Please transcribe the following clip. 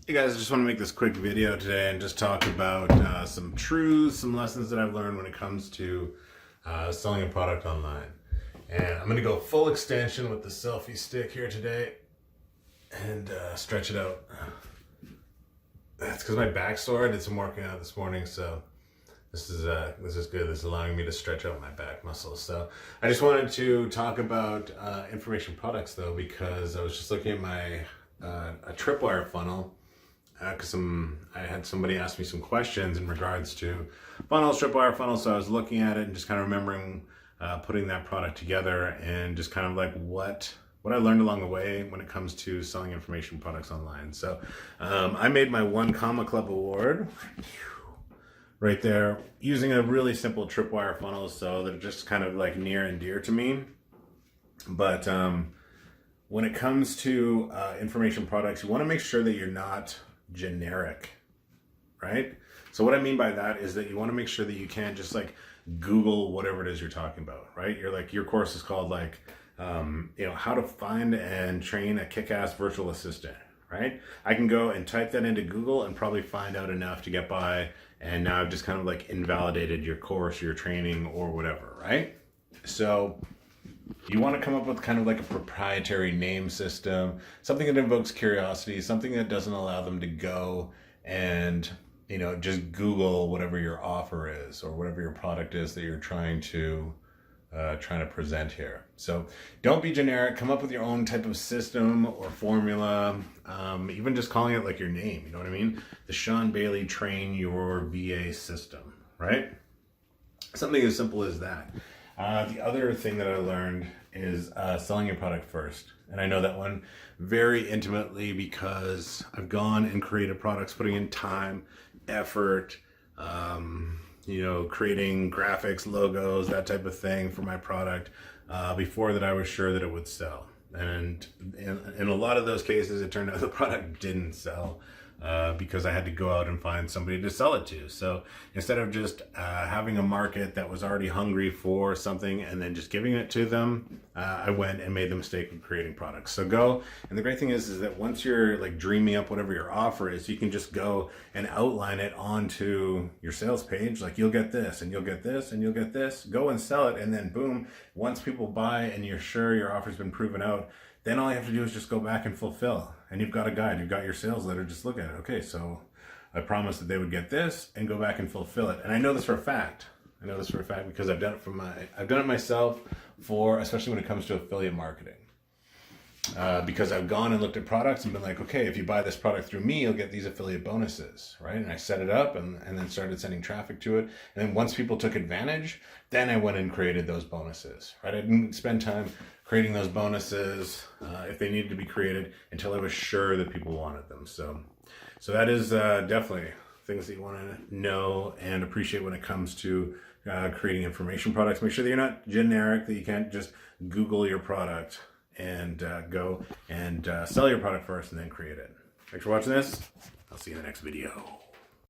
Hey guys, I just want to make this quick video today and just talk about some truths, some lessons that I've learned when it comes to selling a product online. And I'm going to go full extension with the selfie stick here today and stretch it out. That's because my back's sore. I did some working out this morning, so this is good. This is allowing me to stretch out my back muscles. So I just wanted to talk about information products though, because I was just looking at my a tripwire funnel. Because I had somebody ask me some questions in regards to funnels, tripwire funnels, so I was looking at it and just kind of remembering putting that product together and just kind of like what I learned along the way when it comes to selling information products online. So I made my 1 Comma Club award right there using a really simple tripwire funnel, so they're just kind of like near and dear to me. But when it comes to information products, you want to make sure that you're not generic, right? So what I mean by that is that you want to make sure that you can't just like Google whatever it is you're talking about, right? You're like, your course is called like, how to find and train a kick-ass virtual assistant, right? I can go and type that into Google and probably find out enough to get by, and now I've just kind of like invalidated your course, your training, or whatever, right? So you want to come up with kind of like a proprietary name system, something that invokes curiosity, something that doesn't allow them to go and, just Google whatever your offer is or whatever your product is that you're trying to present here. So don't be generic. Come up with your own type of system or formula, even just calling it like your name. You know what I mean? The Sean Bailey Train Your VA System, right? Something as simple as that. The other thing that I learned is selling your product first. And I know that one very intimately because I've gone and created products, putting in time, effort, creating graphics, logos, that type of thing for my product before that I was sure that it would sell. And in a lot of those cases, it turned out the product didn't sell. Because I had to go out and find somebody to sell it to. So instead of just having a market that was already hungry for something and then just giving it to them, I went and made the mistake of creating products. So go, and the great thing is that once you're like dreaming up whatever your offer is, you can just go and outline it onto your sales page. Like, you'll get this and you'll get this and you'll get this. Go and sell it, and then boom, once people buy and you're sure your offer's been proven out, then all you have to do is just go back and fulfill. And you've got a guide, you've got your sales letter, just look at it. Okay, so I promised that they would get this, and go back and fulfill it. And I know this for a fact. I know this for a fact because I've done it myself especially when it comes to affiliate marketing. Because I've gone and looked at products and been like, okay, if you buy this product through me, you'll get these affiliate bonuses, right? And I set it up and then started sending traffic to it. And then once people took advantage, then I went and created those bonuses, right? I didn't spend time creating those bonuses if they needed to be created until I was sure that people wanted them. So that is definitely things that you want to know and appreciate when it comes to creating information products. Make sure that you're not generic, that you can't just Google your product and go and sell your product first and then create it. Thanks for watching this. I'll see you in the next video.